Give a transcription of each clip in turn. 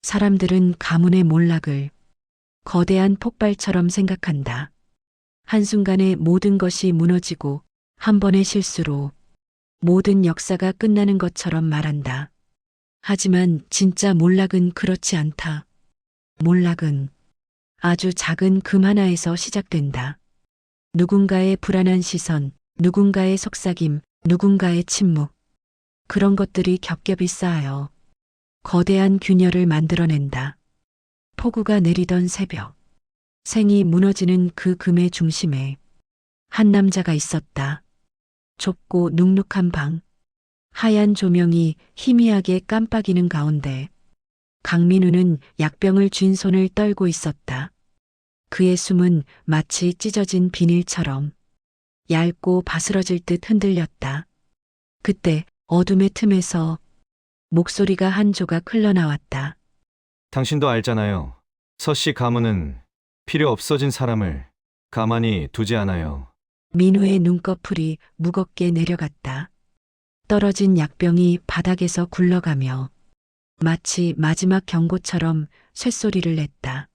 사람들은 가문의 몰락을 거대한 폭발처럼 생각한다. 한순간에 모든 것이 무너지고 한 번의 실수로 모든 역사가 끝나는 것처럼 말한다. 하지만 진짜 몰락은 그렇지 않다. 몰락은 아주 작은 금 하나에서 시작된다. 누군가의 불안한 시선, 누군가의 속삭임, 누군가의 침묵. 그런 것들이 겹겹이 쌓여 거대한 균열을 만들어낸다. 폭우가 내리던 새벽, 생이 무너지는 그 금의 중심에 한 남자가 있었다. 좁고 눅눅한 방, 하얀 조명이 희미하게 깜빡이는 가운데 강민우는 약병을 쥔 손을 떨고 있었다. 그의 숨은 마치 찢어진 비닐처럼 얇고 바스러질 듯 흔들렸다. 그때 어둠의 틈에서 목소리가 한 조각 흘러나왔다. 당신도 알잖아요. 서씨 가문은 필요 없어진 사람을 가만히 두지 않아요. 민우의 눈꺼풀이 무겁게 내려갔다. 떨어진 약병이 바닥에서 굴러가며 마치 마지막 경고처럼 쇳소리를 냈다.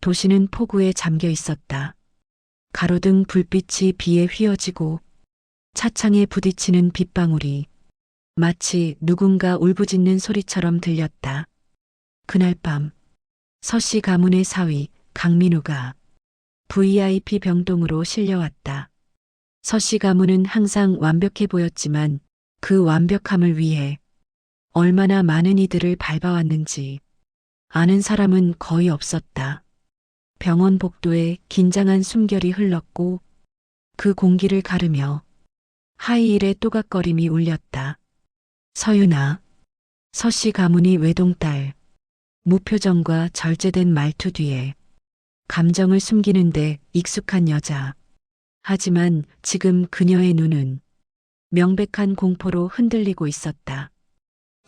도시는 폭우에 잠겨 있었다. 가로등 불빛이 비에 휘어지고 차창에 부딪히는 빗방울이 마치 누군가 울부짖는 소리처럼 들렸다. 그날 밤 서씨 가문의 사위 강민우가 VIP 병동으로 실려왔다. 서씨 가문은 항상 완벽해 보였지만 그 완벽함을 위해 얼마나 많은 이들을 밟아왔는지 아는 사람은 거의 없었다. 병원 복도에 긴장한 숨결이 흘렀고 그 공기를 가르며 하이힐의 또각거림이 울렸다. 서윤아, 서씨 가문이 외동딸, 무표정과 절제된 말투 뒤에 감정을 숨기는데 익숙한 여자. 하지만 지금 그녀의 눈은 명백한 공포로 흔들리고 있었다.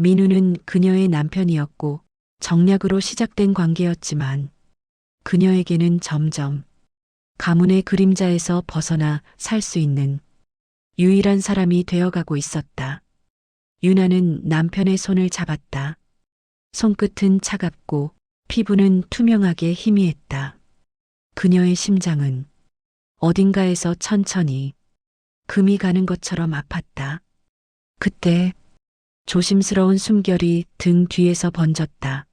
민우는 그녀의 남편이었고 정략으로 시작된 관계였지만 그녀에게는 점점 가문의 그림자에서 벗어나 살 수 있는 유일한 사람이 되어가고 있었다. 유나는 남편의 손을 잡았다. 손끝은 차갑고 피부는 투명하게 희미했다. 그녀의 심장은 어딘가에서 천천히 금이 가는 것처럼 아팠다. 그때 조심스러운 숨결이 등 뒤에서 번졌다.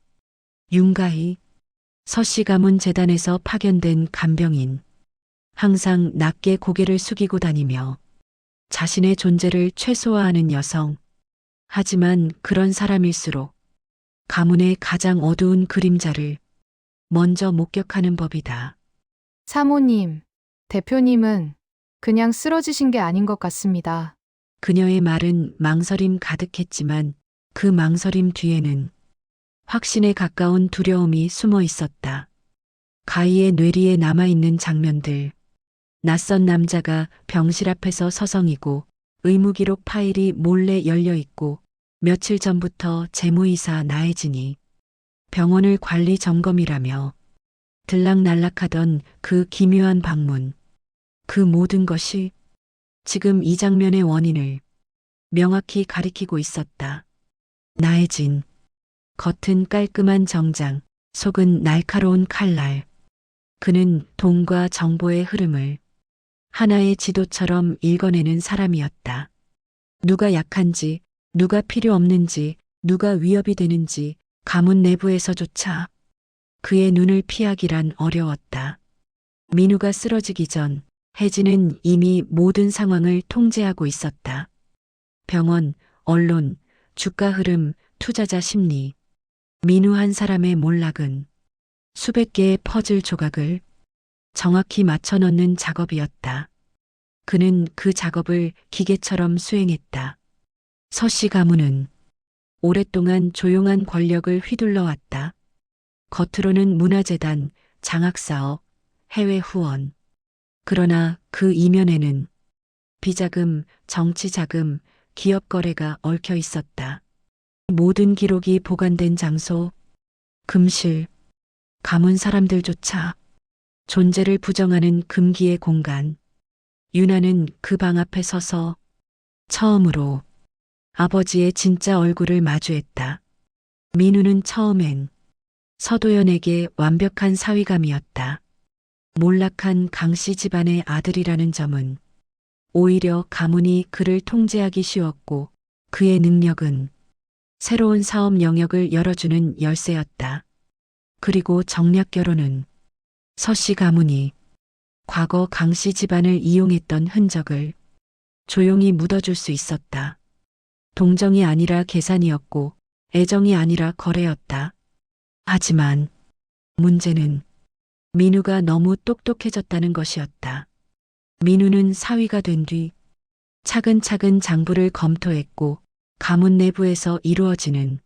윤가희, 서씨 가문 재단에서 파견된 간병인. 항상 낮게 고개를 숙이고 다니며 자신의 존재를 최소화하는 여성. 하지만 그런 사람일수록 가문의 가장 어두운 그림자를 먼저 목격하는 법이다. 사모님, 대표님은 그냥 쓰러지신 게 아닌 것 같습니다. 그녀의 말은 망설임 가득했지만 그 망설임 뒤에는 확신에 가까운 두려움이 숨어 있었다. 가희의 뇌리에 남아있는 장면들. 낯선 남자가 병실 앞에서 서성이고 의무기록 파일이 몰래 열려있고 며칠 전부터 재무이사 나혜진이 병원을 관리 점검이라며 들락날락하던 그 기묘한 방문. 그 모든 것이 지금 이 장면의 원인을 명확히 가리키고 있었다. 나혜진. 겉은 깔끔한 정장, 속은 날카로운 칼날. 그는 돈과 정보의 흐름을 하나의 지도처럼 읽어내는 사람이었다. 누가 약한지, 누가 필요 없는지, 누가 위협이 되는지 가문 내부에서조차 그의 눈을 피하기란 어려웠다. 민우가 쓰러지기 전 혜진은 이미 모든 상황을 통제하고 있었다. 병원, 언론, 주가 흐름, 투자자 심리. 민우 한 사람의 몰락은 수백 개의 퍼즐 조각을 정확히 맞춰 넣는 작업이었다. 그는 그 작업을 기계처럼 수행했다. 서씨 가문은 오랫동안 조용한 권력을 휘둘러 왔다. 겉으로는 문화재단, 장학사업, 해외 후원. 그러나 그 이면에는 비자금, 정치자금, 기업 거래가 얽혀 있었다. 모든 기록이 보관된 장소, 금실, 가문 사람들조차 존재를 부정하는 금기의 공간. 유나는 그 방 앞에 서서 처음으로 아버지의 진짜 얼굴을 마주했다. 민우는 처음엔 서도연에게 완벽한 사위감이었다. 몰락한 강씨 집안의 아들이라는 점은 오히려 가문이 그를 통제하기 쉬웠고 그의 능력은 새로운 사업 영역을 열어주는 열쇠였다. 그리고 정략 결혼은 서씨 가문이 과거 강씨 집안을 이용했던 흔적을 조용히 묻어줄 수 있었다. 동정이 아니라 계산이었고 애정이 아니라 거래였다. 하지만 문제는 민우가 너무 똑똑해졌다는 것이었다. 민우는 사위가 된 뒤 차근차근 장부를 검토했고 가문 내부에서 이루어지는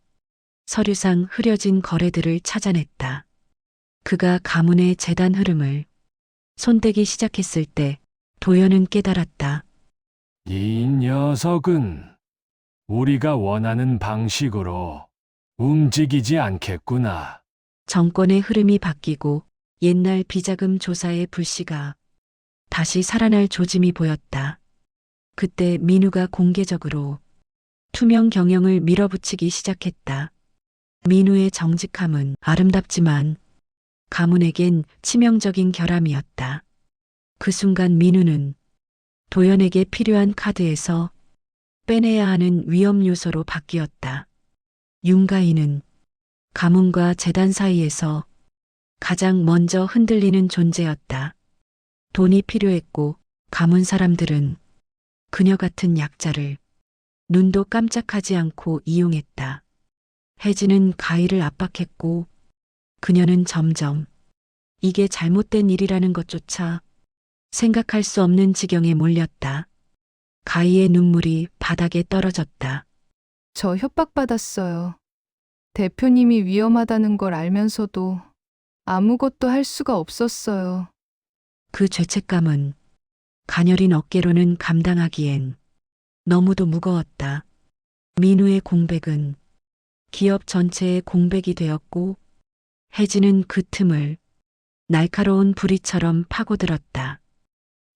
서류상 흐려진 거래들을 찾아냈다. 그가 가문의 재단 흐름을 손대기 시작했을 때 도연은 깨달았다. 이 녀석은 우리가 원하는 방식으로 움직이지 않겠구나. 정권의 흐름이 바뀌고 옛날 비자금 조사의 불씨가 다시 살아날 조짐이 보였다. 그때 민우가 공개적으로 투명 경영을 밀어붙이기 시작했다. 민우의 정직함은 아름답지만 가문에겐 치명적인 결함이었다. 그 순간 민우는 도연에게 필요한 카드에서 빼내야 하는 위험 요소로 바뀌었다. 윤가인은 가문과 재단 사이에서 가장 먼저 흔들리는 존재였다. 돈이 필요했고 가문 사람들은 그녀 같은 약자를 눈도 깜짝하지 않고 이용했다. 혜진은 가희를 압박했고 그녀는 점점 이게 잘못된 일이라는 것조차 생각할 수 없는 지경에 몰렸다. 가희의 눈물이 바닥에 떨어졌다. 저 협박받았어요. 대표님이 위험하다는 걸 알면서도 아무것도 할 수가 없었어요. 그 죄책감은 가녀린 어깨로는 감당하기엔 너무도 무거웠다. 민우의 공백은 기업 전체의 공백이 되었고 혜진은 그 틈을 날카로운 부리처럼 파고들었다.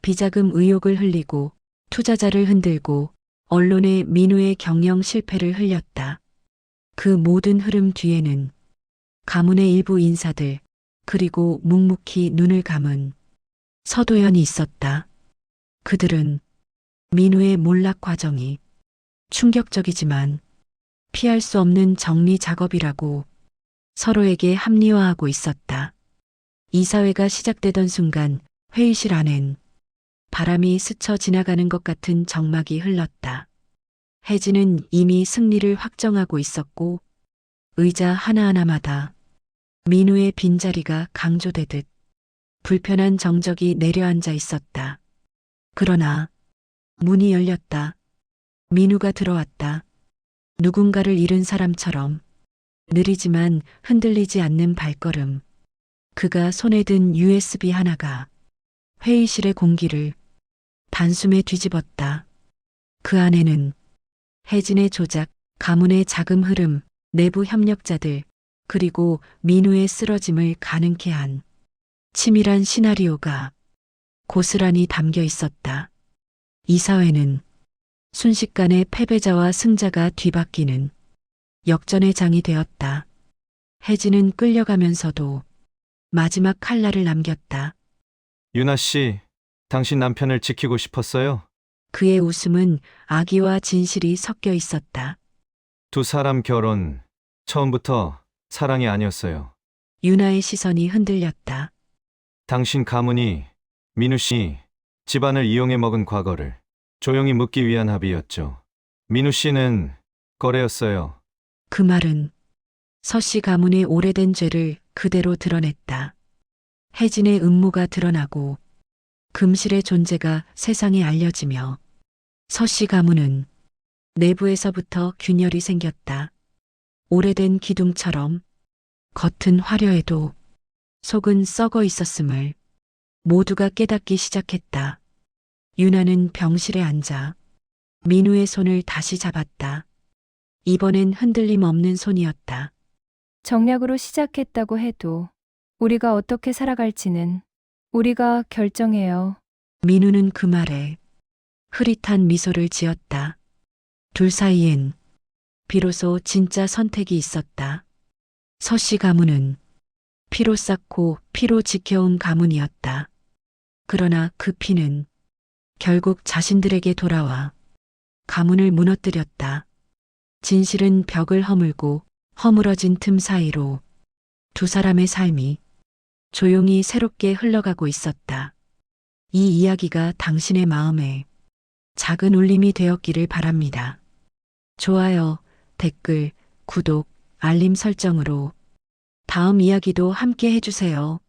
비자금 의혹을 흘리고 투자자를 흔들고 언론에 민우의 경영 실패를 흘렸다. 그 모든 흐름 뒤에는 가문의 일부 인사들 그리고 묵묵히 눈을 감은 서도연이 있었다. 그들은 민우의 몰락 과정이 충격적이지만 피할 수 없는 정리 작업이라고 서로에게 합리화하고 있었다. 이사회가 시작되던 순간 회의실 안엔 바람이 스쳐 지나가는 것 같은 적막이 흘렀다. 혜진은 이미 승리를 확정하고 있었고 의자 하나하나마다 민우의 빈자리가 강조되듯 불편한 정적이 내려앉아 있었다. 그러나 문이 열렸다. 민우가 들어왔다. 누군가를 잃은 사람처럼 느리지만 흔들리지 않는 발걸음. 그가 손에 든 USB 하나가 회의실의 공기를 단숨에 뒤집었다. 그 안에는 혜진의 조작, 가문의 자금 흐름, 내부 협력자들, 그리고 민우의 쓰러짐을 가능케 한 치밀한 시나리오가 고스란히 담겨 있었다. 이 사회는 순식간에 패배자와 승자가 뒤바뀌는 역전의 장이 되었다. 혜진은 끌려가면서도 마지막 칼날을 남겼다. 유나 씨, 당신 남편을 지키고 싶었어요? 그의 웃음은 악의와 진실이 섞여 있었다. 두 사람 결혼, 처음부터 사랑이 아니었어요. 유나의 시선이 흔들렸다. 당신 가문이 민우 씨 집안을 이용해 먹은 과거를 조용히 묻기 위한 합의였죠. 민우 씨는 거래였어요. 그 말은 서씨 가문의 오래된 죄를 그대로 드러냈다. 혜진의 음모가 드러나고 금실의 존재가 세상에 알려지며 서씨 가문은 내부에서부터 균열이 생겼다. 오래된 기둥처럼 겉은 화려해도 속은 썩어 있었음을 모두가 깨닫기 시작했다. 유나는 병실에 앉아 민우의 손을 다시 잡았다. 이번엔 흔들림 없는 손이었다. 정략으로 시작했다고 해도 우리가 어떻게 살아갈지는 우리가 결정해요. 민우는 그 말에 흐릿한 미소를 지었다. 둘 사이엔 비로소 진짜 선택이 있었다. 서씨 가문은 피로 쌓고 피로 지켜온 가문이었다. 그러나 그 피는 결국 자신들에게 돌아와 가문을 무너뜨렸다. 진실은 벽을 허물고 허물어진 틈 사이로 두 사람의 삶이 조용히 새롭게 흘러가고 있었다. 이 이야기가 당신의 마음에 작은 울림이 되었기를 바랍니다. 좋아요, 댓글, 구독, 알림 설정으로 다음 이야기도 함께 해주세요.